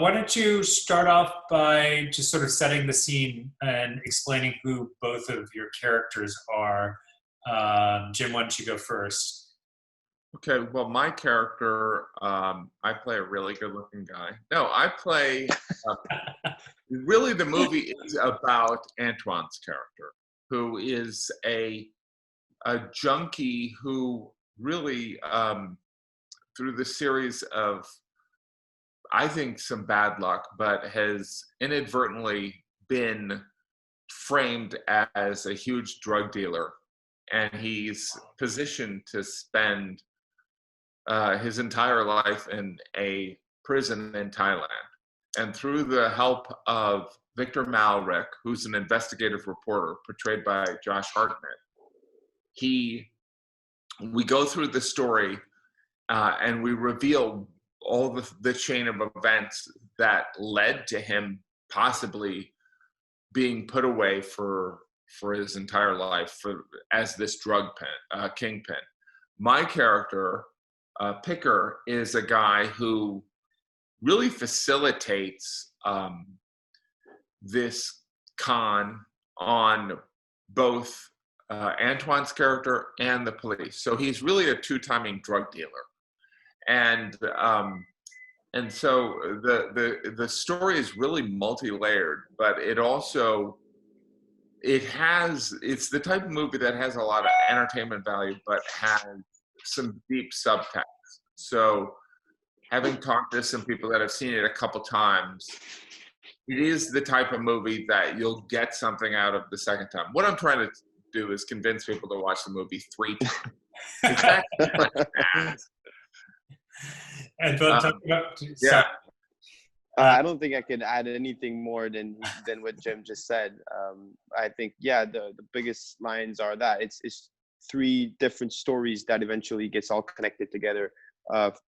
Why don't you start off by just sort of setting the scene and explaining who both of your characters are? Jim, why don't you go first? Okay, well, my character, I play a really good-looking guy. No, I play. Uh, really, the movie is about Antoine's character, who is a junkie who really, through the series of, I think, some bad luck, but has inadvertently been framed as a huge drug dealer, and he's positioned to spend his entire life in a prison in Thailand. And through the help of Victor Malrick, who's an investigative reporter portrayed by Josh Hartnett, he we go through the story and we reveal all the chain of events that led to him possibly being put away for his entire life as this kingpin. My character, Picker, is a guy who really facilitates this con on both Antoine's character and the police. So he's really a two-timing drug dealer, and so the story is really multi-layered, but it's the type of movie that has a lot of entertainment value, but has some deep subtext. So, having talked to some people that have seen it a couple times, it is the type of movie that you'll get something out of the second time. What I'm trying to do is convince people to watch the movie 3 times. It's actually quite bad. And talk about, Yeah. I don't think I could add anything more than what Jim just said. I think, the biggest lines are that it's 3 different stories that eventually gets all connected together.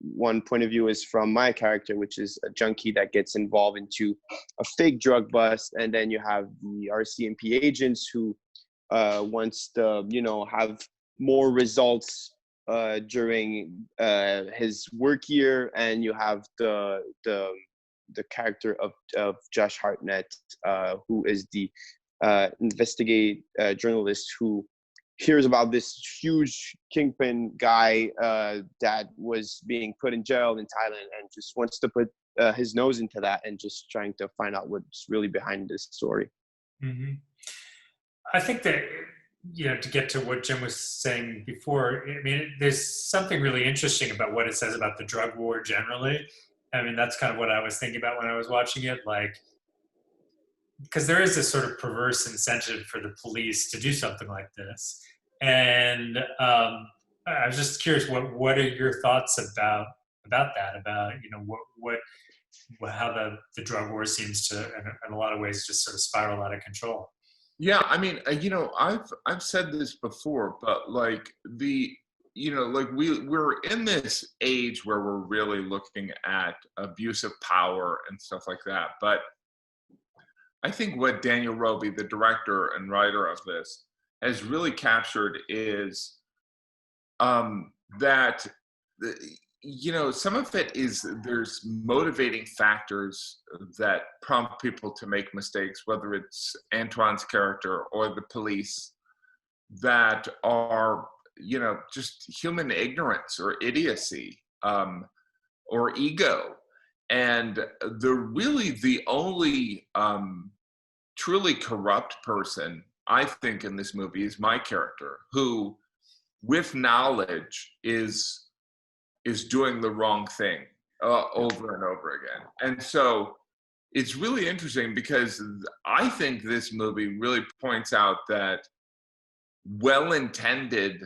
One point of view is from my character, which is a junkie that gets involved into a fake drug bust, and then you have the RCMP agents who wants to, have more results during his work year, and you have the character of Josh Hartnett, who is the investigate journalist who hears about this huge kingpin guy that was being put in jail in Thailand, and just wants to put his nose into that and just trying to find out what's really behind this story. Mm-hmm. I think that, to get to what Jim was saying before, I mean, there's something really interesting about what it says about the drug war generally. I mean, that's kind of what I was thinking about when I was watching it, because there is this sort of perverse incentive for the police to do something like this. And I was just curious, what are your thoughts about that? About, how the drug war seems to, in a lot of ways, just sort of spiral out of control. Yeah, I mean, I've said this before, but we're in this age where we're really looking at abuse of power and stuff like that. But I think what Daniel Roby, the director and writer of this, has really captured is that some of it is there's motivating factors that prompt people to make mistakes, whether it's Antoine's character or the police, that are just human ignorance or idiocy or ego. And the only truly corrupt person, I think, in this movie is my character, who, with knowledge, is doing the wrong thing over and over again. And so it's really interesting because I think this movie really points out that well-intended,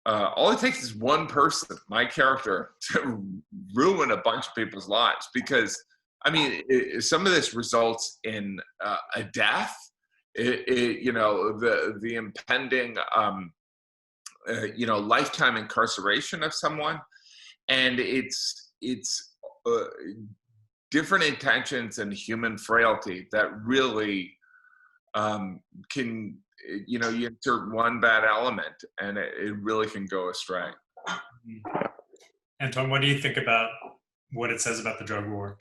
all it takes is one person, my character, to ruin a bunch of people's lives. Because, I mean, some of this results in a death, the impending, lifetime incarceration of someone. And it's different intentions and human frailty that really can, you insert one bad element and it really can go astray. Antoine, what do you think about what it says about the drug war?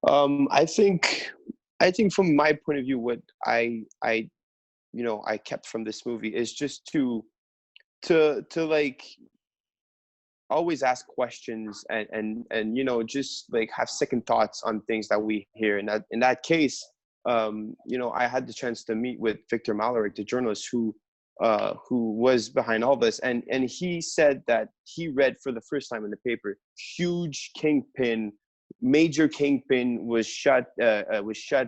I think from my point of view, what I kept from this movie is just to like always ask questions and just like have second thoughts on things that we hear. And that in that case, I had the chance to meet with Victor Malaric, the journalist who was behind all this, and he said that he read for the first time in the paper, huge kingpin, major kingpin was shut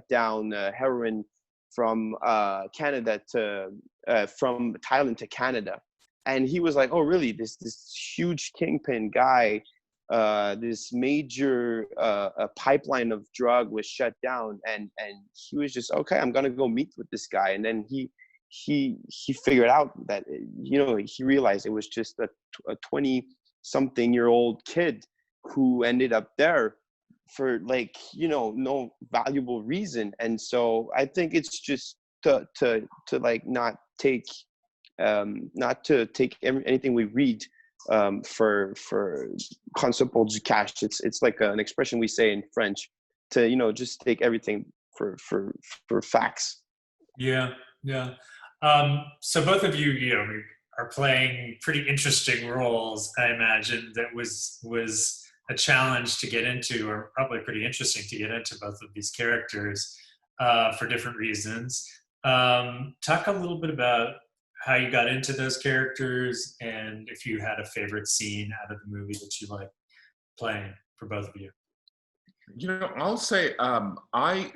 down, heroin from Canada to from Thailand to Canada. And he was like, oh really, this huge kingpin guy, this major a pipeline of drug was shut down. And he was just, okay, I'm gonna go meet with this guy. And then he figured out that he realized it was just a 20 something year old kid who ended up there for like no valuable reason. And so I think it's just to like not to take anything we read for principe du cash. It's like an expression we say in French, to just take everything for facts. Yeah, yeah. So both of you, are playing pretty interesting roles. I imagine that was a challenge to get into, or probably pretty interesting to get into both of these characters for different reasons. Talk a little bit about how you got into those characters, and if you had a favorite scene out of the movie that you like playing for both of you. I'll say I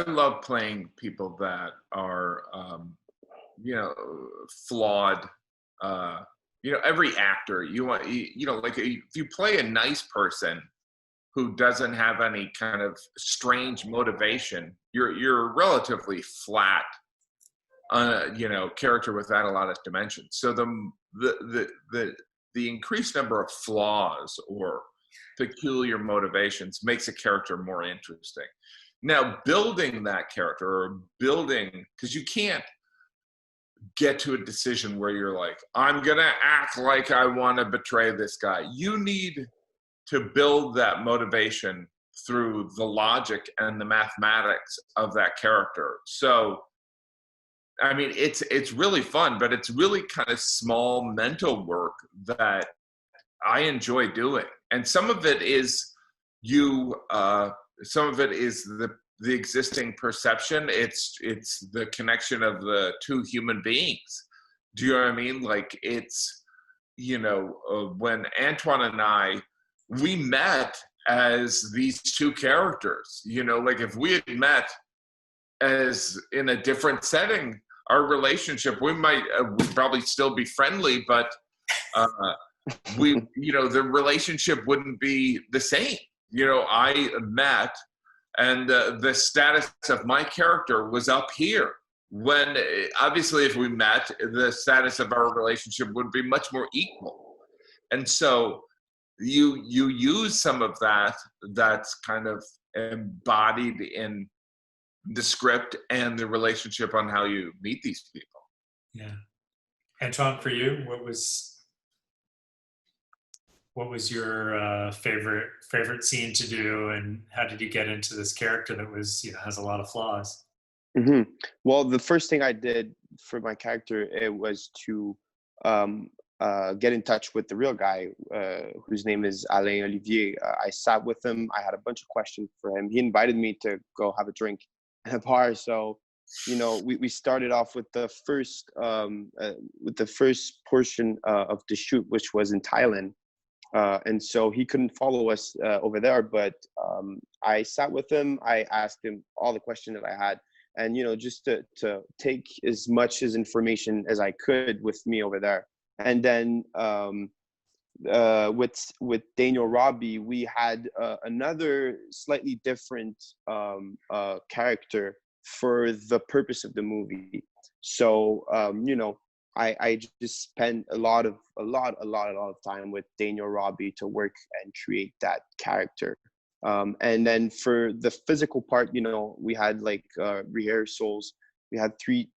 love playing people that are, flawed. Every actor, like if you play a nice person who doesn't have any kind of strange motivation, you're relatively flat, character without a lot of dimension. So the increased number of flaws or peculiar motivations makes a character more interesting. Now, building that character, or because you can't get to a decision where you're like, I'm gonna act like I want to betray this guy. You need to build that motivation through the logic and the mathematics of that character. So I mean, it's really fun, but it's really kind of small mental work that I enjoy doing. And some of it is some of it is the existing perception. It's the connection of the two human beings. Do you know what I mean? Like it's, when Antoine and we met as these two characters, like if we had met as in a different setting, our relationship, we'd probably still be friendly, but the relationship wouldn't be the same. I met, and the status of my character was up here. When obviously, if we met, the status of our relationship would be much more equal. And so you use some of that's kind of embodied in the script and the relationship on how you meet these people. Yeah. Antoine, for you, what was your favorite scene to do, and how did you get into this character that has a lot of flaws? Mm-hmm. Well, the first thing I did for my character, it was to get in touch with the real guy, whose name is Antoine Olivier. I sat with him. I had a bunch of questions for him. He invited me to go have a drink at a bar. So, we started off with the first portion of the shoot, which was in Thailand. And so he couldn't follow us over there, but I sat with him. I asked him all the questions that I had, and just to take as much as information as I could with me over there. And then with Daniel Robbie, we had another slightly different character for the purpose of the movie. So I just spent a lot of time with Daniel Robbie to work and create that character. And then for the physical part, we had like rehearsals. We had three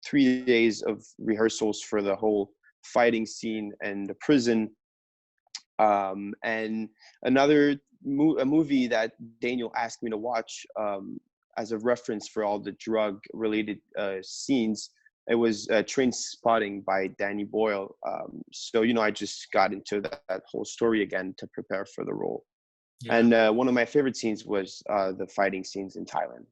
days of rehearsals for the whole fighting scene and the prison. And another a movie that Daniel asked me to watch as a reference for all the drug related scenes. It was Train Spotting by Danny Boyle. So, I just got into that whole story again to prepare for the role. Yeah. And one of my favorite scenes was the fighting scenes in Thailand.